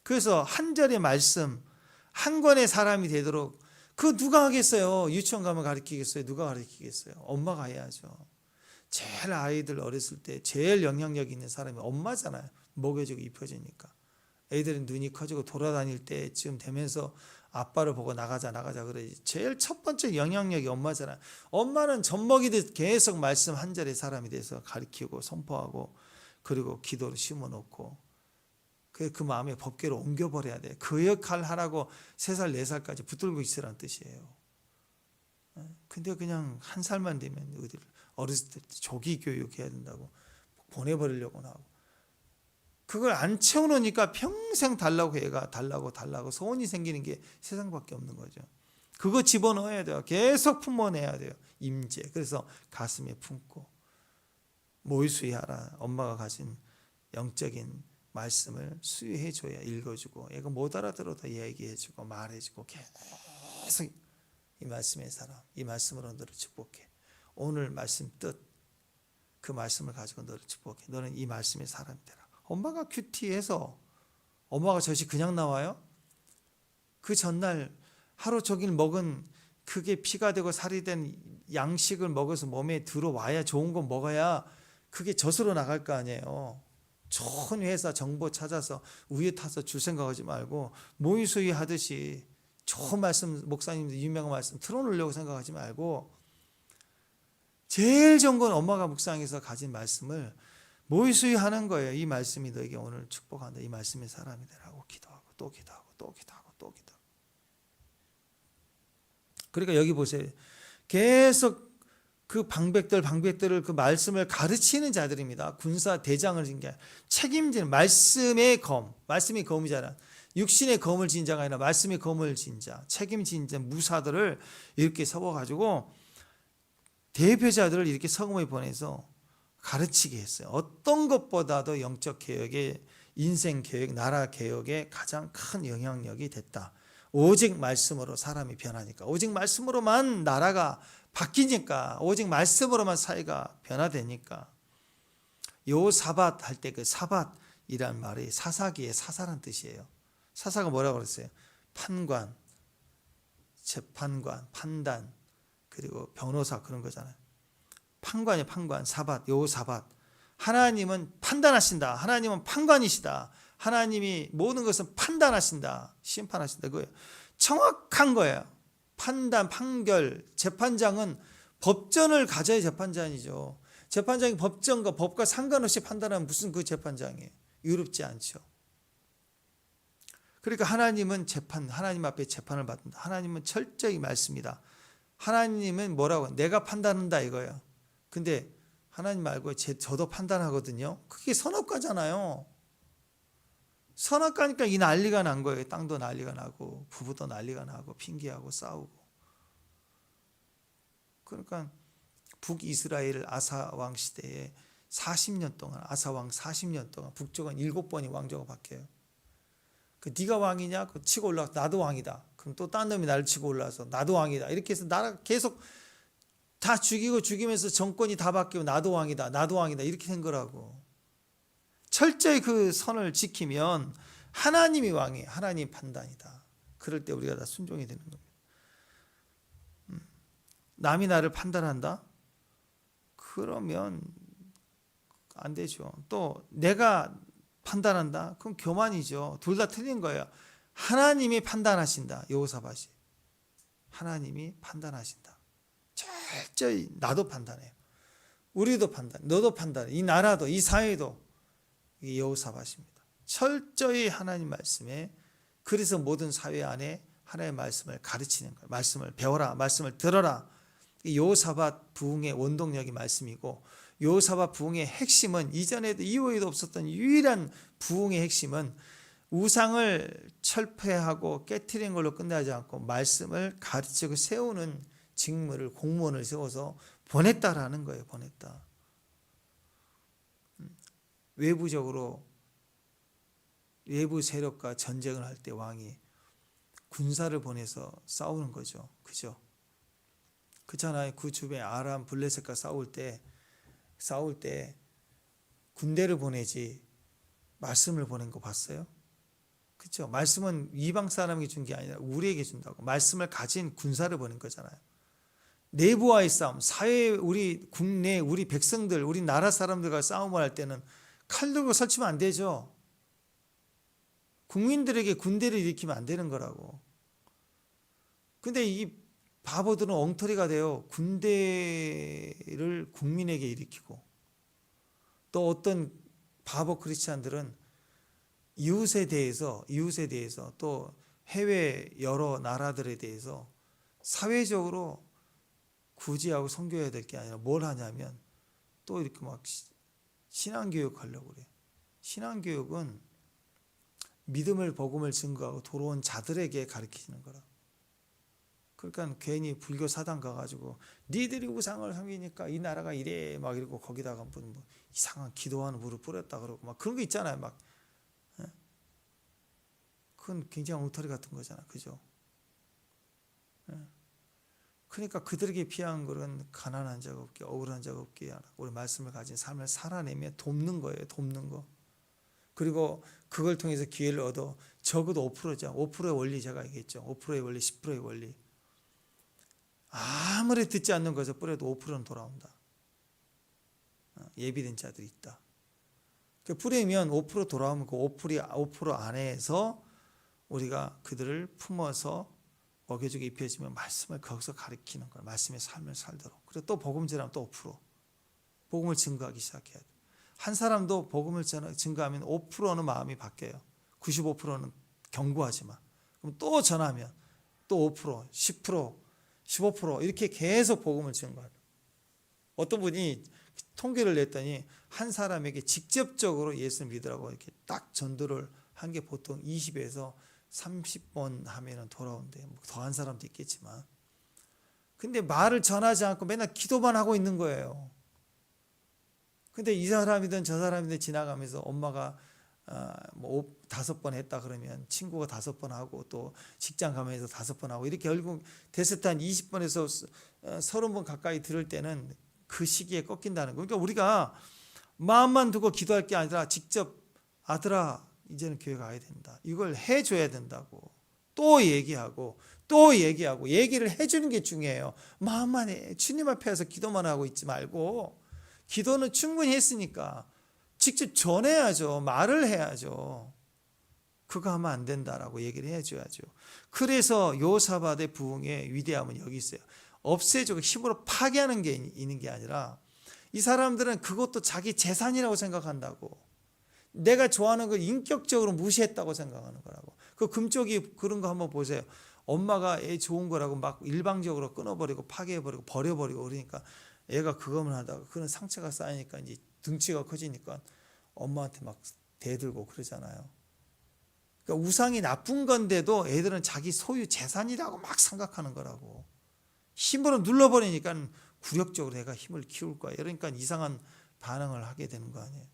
그래서 한 절의 말씀, 한 권의 사람이 되도록, 그 누가 하겠어요? 유치원 가면 가르치겠어요? 누가 가르치겠어요? 엄마가 해야죠. 제일 아이들 어렸을 때 제일 영향력 있는 사람이 엄마잖아요. 먹여주고 입혀주니까. 애들은 눈이 커지고 돌아다닐 때쯤 되면서 아빠를 보고 나가자 그러지. 제일 첫 번째 영향력이 엄마잖아요. 엄마는 젖먹이듯 계속 말씀 한 절의 사람이 돼서 가르치고 선포하고, 그리고 기도로 심어놓고, 그 마음에 법궤로 옮겨버려야 돼. 그 역할 하라고 3살 4살까지 붙들고 있으라는 뜻이에요. 근데 그냥 1살만 되면 어렸을 때 조기 교육해야 된다고 보내버리려고 하고, 그걸 안 채워놓으니까 평생 달라고 얘가 달라고 소원이 생기는 게 세상밖에 없는 거죠. 그거 집어넣어야 돼요. 계속 품어내야 돼요. 임재. 그래서 가슴에 품고 모의수의하라. 엄마가 가진 영적인 말씀을 수유해줘야 읽어주고, 얘가 못 알아들어도 얘기해주고 말해주고, 계속 이 말씀의 사람, 이 말씀으로 너를 축복해. 오늘 말씀 뜻, 그 말씀을 가지고 너를 축복해. 너는 이 말씀의 사람이 되라. 엄마가 큐티해서, 엄마가 젖이 그냥 나와요? 그 전날 하루 종일 먹은, 그게 피가 되고 살이 된 양식을 먹어서 몸에 들어와야, 좋은 거 먹어야 그게 젖으로 나갈 거 아니에요. 좋은 회사 정보 찾아서 우유 타서 줄 생각하지 말고, 모의수의 하듯이 좋은 말씀, 목사님들 유명한 말씀 틀어놓으려고 생각하지 말고, 제일 좋은 건 엄마가 묵상해서 가진 말씀을 모의수의 하는 거예요. 이 말씀이 너에게 오늘 축복한다. 이 말씀의 사람이 되라고 기도하고 또 기도하고 또 기도하고 또 기도하고. 그러니까 여기 보세요. 계속 그 방백들을 그 말씀을 가르치는 자들입니다. 군사 대장을 진 게 책임지는, 말씀의 검, 말씀이 검이잖아. 육신의 검을 진 자가 아니라 말씀의 검을 진 자, 책임진 자, 무사들을 이렇게 세워가지고 대표자들을 이렇게 서금에 보내서 가르치게 했어요. 어떤 것보다도 영적 개혁의, 인생 개혁, 나라 개혁에 가장 큰 영향력이 됐다. 오직 말씀으로 사람이 변하니까, 오직 말씀으로만 나라가 바뀌니까, 오직 말씀으로만 사회가 변화되니까. 요사밧 할 때 그 사밧이란 말이 사사기의 사사란 뜻이에요. 사사가 뭐라고 그랬어요? 판관, 재판관, 판단, 그리고 변호사, 그런 거잖아요. 판관이 판관, 사밧, 요사밧. 하나님은 판단하신다. 하나님은 판관이시다. 하나님이 모든 것은 판단하신다. 심판하신다. 그거예요. 정확한 거예요. 판단, 판결. 재판장은 법전을 가져야 재판장이죠. 재판장이 법전과 법과 상관없이 판단하면 무슨 그 재판장이에요. 유럽지 않죠. 그러니까 하나님은 재판, 하나님 앞에 재판을 받는다. 하나님은 철저히 말씀이다. 하나님은 뭐라고? 내가 판단한다 이거예요. 근데 하나님 말고 저도 판단하거든요. 그게 선악과잖아요. 선악과니까 이 난리가 난 거예요. 땅도 난리가 나고 부부도 난리가 나고 핑계하고 싸우고. 그러니까 북이스라엘 아사왕 시대에 40년 동안, 아사왕 40년 동안 북쪽은 7번이 왕조가 바뀌어요. 그 네가 왕이냐? 그 치고 올라가서 나도 왕이다. 그럼 또 딴 놈이 나를 치고 올라와서 나도 왕이다. 이렇게 해서 나라 계속 다 죽이면서 정권이 다 바뀌고 나도 왕이다. 나도 왕이다. 이렇게 된 거라고. 철저히 그 선을 지키면 하나님이 왕이에요. 하나님 판단이다. 그럴 때 우리가 다 순종이 되는 겁니다. 남이 나를 판단한다? 그러면 안 되죠. 또 내가 판단한다? 그럼 교만이죠. 둘 다 틀린 거예요. 하나님이 판단하신다. 여호사밧이. 하나님이 판단하신다. 철저히 나도 판단해요. 우리도 판단, 너도 판단해. 이 나라도, 이 사회도. 이게 여호사밧입니다. 철저히 하나님 말씀에, 그래서 모든 사회 안에 하나님의 말씀을 가르치는 거예요. 말씀을 배워라, 말씀을 들어라. 여호사밧 부흥의 원동력이 말씀이고, 여호사밧 부흥의 핵심은 이전에도 이후에도 없었던 유일한 부흥의 핵심은 우상을 철폐하고 깨트리는 걸로 끝나지 않고 말씀을 가르치고 세우는 직무를, 공무원을 세워서 보냈다라는 거예요. 보냈다. 외부적으로 외부 세력과 전쟁을 할 때 왕이 군사를 보내서 싸우는 거죠. 그죠? 그렇잖아요. 그 주변에 아람, 블레셋과 싸울 때 군대를 보내지 말씀을 보낸 거 봤어요? 그렇죠? 말씀은 이방 사람에게 준 게 아니라 우리에게 준다고. 말씀을 가진 군사를 보낸 거잖아요. 내부와의 싸움, 사회, 우리 국내, 우리 백성들, 우리 나라 사람들과 싸움을 할 때는 칼 들고 설치면 안 되죠. 국민들에게 군대를 일으키면 안 되는 거라고. 근데 이 바보들은 엉터리가 되어 군대를 국민에게 일으키고, 또 어떤 바보 크리스찬들은 이웃에 대해서 또 해외 여러 나라들에 대해서 사회적으로 구제하고 섬겨야 될 게 아니라 뭘 하냐면 또 이렇게 막 신앙교육 하려고 그래. 신앙교육은 믿음을 복음을 증거하고 돌아온 자들에게 가르치는 거라. 그러니까 괜히 불교 사당 가가지고 니들이 우상을 섬기니까 이 나라가 이래 막 이러고 거기다가 뭐 이상한 기도하는 물을 뿌렸다 그러고 막 그런 거 있잖아요. 막 그건 굉장히 엉터리 같은 거잖아, 그죠? 그러니까 그들에게 필요한 것은 가난한 자가 없게, 억울한 자가 없게 하라. 우리 말씀을 가진 삶을 살아내며 돕는 거예요. 돕는 거. 그리고 그걸 통해서 기회를 얻어 적어도 5%죠. 5%의 원리 제가 얘기했죠. 5%의 원리, 10%의 원리. 아무리 듣지 않는 것을 뿌려도 5%는 돌아온다. 예비된 자들이 있다. 뿌리면 5% 돌아오면 그 5% 안에서 우리가 그들을 품어서 먹여주고 입혀주면 말씀을 거기서 가르치는 거야. 말씀의 삶을 살도록. 그리고 또 복음 전하면 또 5%. 복음을 증거하기 시작해야 돼. 한 사람도 복음을 증거하면 5%는 마음이 바뀌어요. 95%는 경고하지 마. 그럼 또 전하면 또 5%, 10%, 15% 이렇게 계속 복음을 증거하요. 어떤 분이 통계를 냈더니 한 사람에게 직접적으로 예수를 믿으라고 이렇게 딱 전도를 한 게 보통 20에서 30번 하면은 돌아온대. 뭐 더한 사람도 있겠지만. 근데 말을 전하지 않고 맨날 기도만 하고 있는 거예요. 근데 이 사람이든 저 사람이든 지나가면서 엄마가 뭐 5번 했다 그러면 친구가 5번 하고 또 직장 가면서 5번 하고 이렇게 결국 됐을 때 한 20번에서 30번 가까이 들을 때는 그 시기에 꺾인다는 거예요. 그러니까 우리가 마음만 두고 기도할 게 아니라 직접 아들아 이제는 교회 가야 된다. 이걸 해줘야 된다고. 또 얘기하고 또 얘기하고 얘기를 해주는 게 중요해요. 마음만 해. 주님 앞에서 기도만 하고 있지 말고 기도는 충분히 했으니까 직접 전해야죠. 말을 해야죠. 그거 하면 안 된다라고 얘기를 해줘야죠. 그래서 요사밧의 부흥의 위대함은 여기 있어요. 없애주고 힘으로 파괴하는 게 있는 게 아니라 이 사람들은 그것도 자기 재산이라고 생각한다고. 내가 좋아하는 걸 인격적으로 무시했다고 생각하는 거라고. 그 금쪽이 그런 거 한번 보세요. 엄마가 애 좋은 거라고 막 일방적으로 끊어버리고 파괴해버리고 버려버리고 그러니까 애가 그거만 하다가 그런 상처가 쌓이니까 이제 등치가 커지니까 엄마한테 막 대들고 그러잖아요. 그러니까 우상이 나쁜 건데도 애들은 자기 소유 재산이라고 막 생각하는 거라고. 힘으로 눌러버리니까 굴욕적으로 애가 힘을 키울 거야. 그러니까 이상한 반응을 하게 되는 거 아니에요.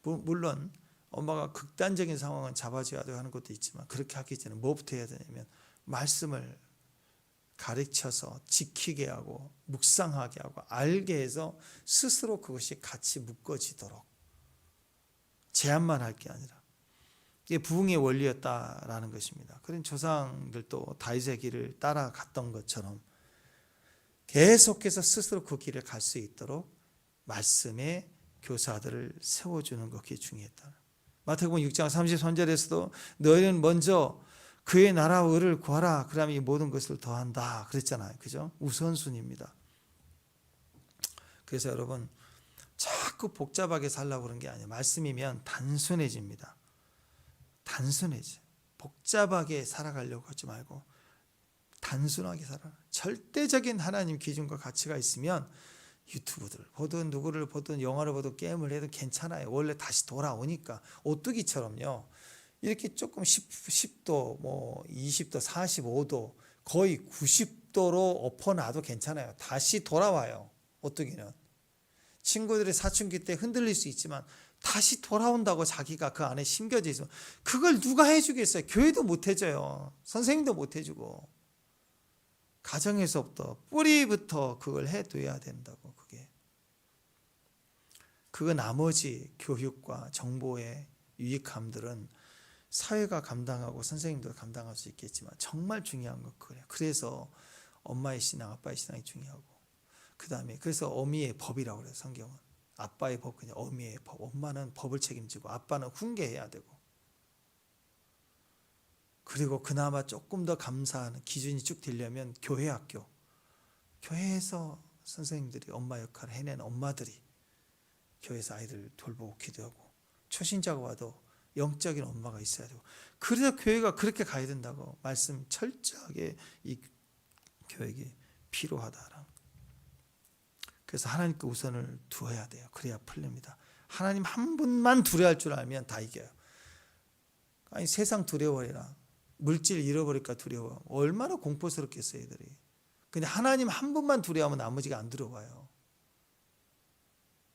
물론 엄마가 극단적인 상황은 잡아줘야 하는 것도 있지만 그렇게 하기 전에 뭐부터 해야 되냐면 말씀을 가르쳐서 지키게 하고 묵상하게 하고 알게 해서 스스로 그것이 같이 묶어지도록 제한만 할 게 아니라 이게 부흥의 원리였다라는 것입니다. 그런 조상들도 다윗의 길을 따라갔던 것처럼 계속해서 스스로 그 길을 갈 수 있도록 말씀의 교사들을 세워주는 것이 중요했다. 마태복음 6장 33절에서도 너희는 먼저 그의 나라와 의를 구하라. 그러면 이 모든 것을 더한다. 그랬잖아요. 그죠? 우선순위입니다. 그래서 여러분 자꾸 복잡하게 살라고 그런 게 아니에요. 말씀이면 단순해집니다. 단순해져. 복잡하게 살아가려고 하지 말고 단순하게 살아라. 절대적인 하나님 기준과 가치가 있으면 유튜브들 보든 누구를 보든 영화를 보든 게임을 해도 괜찮아요. 원래 다시 돌아오니까 오뚜기처럼요. 이렇게 조금 10도 뭐 20도 45도 거의 90도로 엎어놔도 괜찮아요. 다시 돌아와요. 오뚜기는 친구들이 사춘기 때 흔들릴 수 있지만 다시 돌아온다고 자기가 그 안에 심겨져 있으면 그걸 누가 해주겠어요. 교회도 못 해줘요. 선생님도 못 해주고 가정에서부터 뿌리부터 그걸 해둬야 된다고. 그거 나머지 교육과 정보의 유익함들은 사회가 감당하고 선생님도 감당할 수 있겠지만 정말 중요한 건 그래요. 그래서 엄마의 신앙, 아빠의 신앙이 중요하고 그 다음에 그래서 어미의 법이라고 그래요. 성경은 아빠의 법, 그냥 어미의 법. 엄마는 법을 책임지고 아빠는 훈계해야 되고 그리고 그나마 조금 더 감사하는 기준이 쭉 되려면 교회 학교, 교회에서 선생님들이 엄마 역할을 해낸 엄마들이 교회에서 아이들 돌보고 기도하고 초신자가 와도 영적인 엄마가 있어야 되고 그래서 교회가 그렇게 가야 된다고 말씀 철저하게 이 교육이 필요하다라는. 그래서 하나님께 우선을 두어야 돼요. 그래야 풀립니다. 하나님 한 분만 두려워할 줄 알면 다 이겨요. 아니 세상 두려워해라. 물질 잃어버릴까 두려워. 얼마나 공포스럽겠어요 애들이. 근데 하나님 한 분만 두려워하면 나머지가 안 두려워요.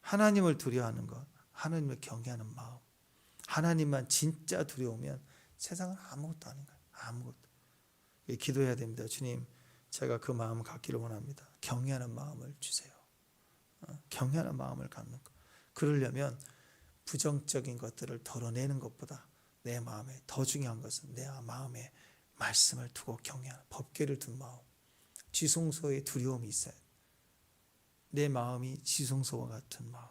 하나님을 두려워하는 것, 하나님을 경외하는 마음, 하나님만 진짜 두려우면 세상은 아무것도 아닌 거예요. 아무것도. 기도해야 됩니다. 주님, 제가 그 마음을 갖기를 원합니다. 경외하는 마음을 주세요. 경외하는 마음을 갖는 것. 그러려면 부정적인 것들을 덜어내는 것보다 내 마음에 더 중요한 것은 내 마음에 말씀을 두고 경외하는 법궤를 둔 마음. 지성소에 두려움이 있어요. 내 마음이 지성소와 같은 마음.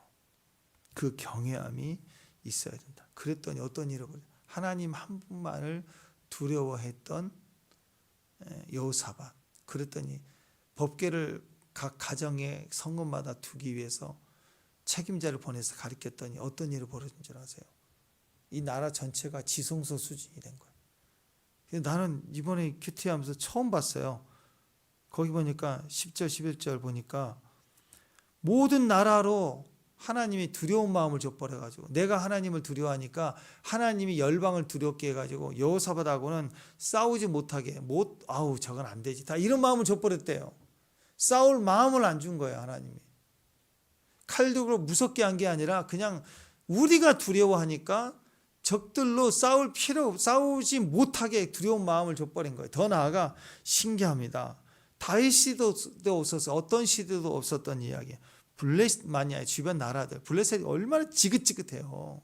그 경외함이 있어야 된다. 그랬더니 어떤 일을 벌여요? 하나님 한 분만을 두려워했던 여호사밧. 그랬더니 법궤를 각 가정의 성읍마다 두기 위해서 책임자를 보내서 가르쳤더니 어떤 일을 벌어진 줄 아세요? 이 나라 전체가 지성소 수준이 된 거예요. 나는 이번에 큐티하면서 처음 봤어요. 거기 보니까 10절 11절 보니까 모든 나라로 하나님이 두려운 마음을 줘버려가지고 내가 하나님을 두려워하니까 하나님이 열방을 두렵게 해가지고 여호사밧하고는 싸우지 못하게 아우 저건 안 되지 다 이런 마음을 줘버렸대요. 싸울 마음을 안 준 거예요. 하나님이 칼들로 무섭게 한 게 아니라 그냥 우리가 두려워하니까 적들로 싸우지 못하게 두려운 마음을 줘버린 거예요. 더 나아가 신기합니다. 다윗 시대도 없어서 어떤 시대도 없었던 이야기. 블레셋만이 아니라 주변 나라들 블레셋이 얼마나 지긋지긋해요.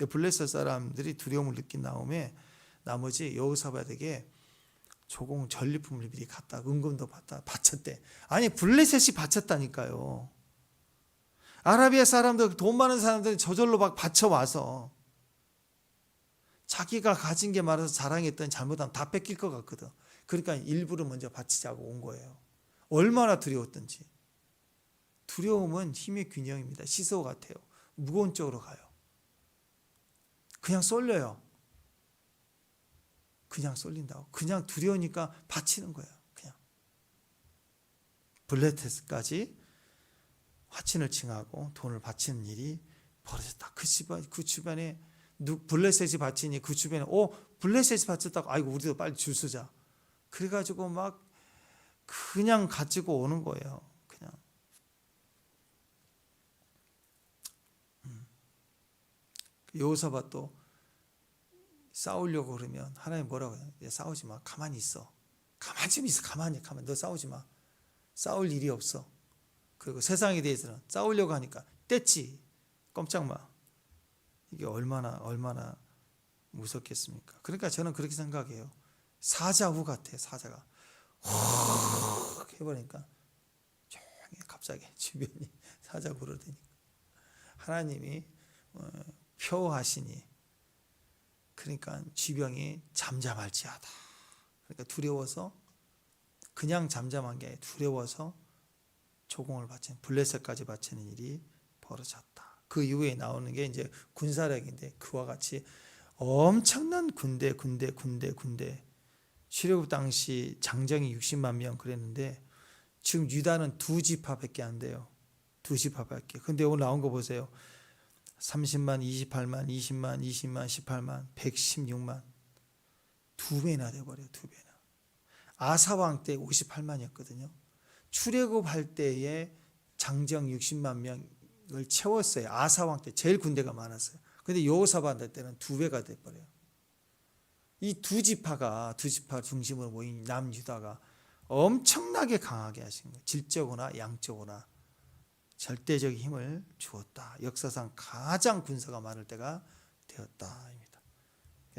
블레셋 사람들이 두려움을 느낀 다음에 나머지 여호사밧에게 조공 전리품을 미리 갖다 은금도 바쳤대. 아니 블레셋이 바쳤다니까요. 아라비아 사람들 돈 많은 사람들이 저절로 막 바쳐와서 자기가 가진 게 많아서 자랑했더니 잘못하면 다 뺏길 것 같거든. 그러니까 일부러 먼저 바치자고 온 거예요. 얼마나 두려웠던지. 두려움은 힘의 균형입니다. 시소 같아요. 무거운 쪽으로 가요. 그냥 쏠려요. 그냥 쏠린다고. 그냥 두려우니까 바치는 거예요. 그냥. 블레셋까지 화친을 칭하고 돈을 바치는 일이 벌어졌다. 그 주변에 블레셋이 바치니 그 주변에 블레셋이 바쳤다고 아이고 우리도 빨리 줄 서자. 그래가지고 막 그냥 가지고 오는 거예요. 그냥. 여호사밧도 싸우려고 그러면 하나님 뭐라고 해요? 싸우지 마. 가만히 있어. 가만히 좀 있어. 가만히. 너 싸우지 마. 싸울 일이 없어. 그리고 세상에 대해서는 싸우려고 하니까 뗐지. 꼼짝 마. 이게 얼마나 무섭겠습니까? 그러니까 저는 그렇게 생각해요. 사자후 같아. 사자가 훅 해버리니까 조용히 갑자기 주변이 사자후로 되니까 하나님이 표하시니 그러니까 지병이 잠잠할지어다. 그러니까 두려워서 그냥 잠잠한 게 아니라 두려워서 조공을 바치는 블레셋까지 바치는 일이 벌어졌다. 그 이후에 나오는 게 이제 군사력인데 그와 같이 엄청난 군대 출애굽 당시 장정이 60만 명 그랬는데 지금 유다는 2지파밖에 안 돼요. 2지파밖에. 근데 오늘 나온 거 보세요. 30만, 28만, 20만, 18만, 116만. 2배나 돼버려요. 2배나. 아사왕 때 58만이었거든요. 출애굽할 때에 장정 60만 명을 채웠어요. 아사왕 때 제일 군대가 많았어요. 근데 여호사밧 때는 2배가 돼버려요. 이 2지파 중심으로 모인 남유다가 엄청나게 강하게 하신 거예요. 질적으로나 양적으로나 절대적인 힘을 주었다. 역사상 가장 군사가 많을 때가 되었다.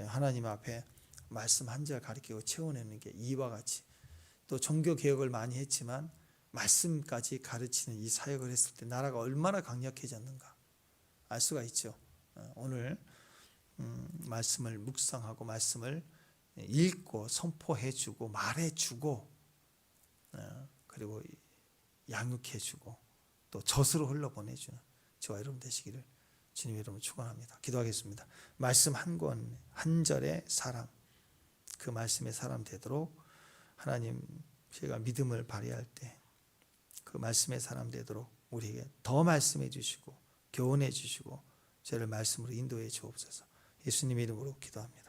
하나님 앞에 말씀 한 절 가르치고 채워내는 게 이와 같이 또 종교개혁을 많이 했지만 말씀까지 가르치는 이 사역을 했을 때 나라가 얼마나 강력해졌는가 알 수가 있죠. 오늘 말씀을 묵상하고 말씀을 읽고 선포해주고 말해주고 그리고 양육해주고 또 젖으로 흘러보내주는 저와 여러분 되시기를 주님의 이름으로 축원합니다. 기도하겠습니다. 말씀 한 권 한 절의 사람 그 말씀의 사람 되도록 하나님 제가 믿음을 발휘할 때 그 말씀의 사람 되도록 우리에게 더 말씀해 주시고 교훈해 주시고 저를 말씀으로 인도해 주옵소서. 예수님 이름으로 기도합니다.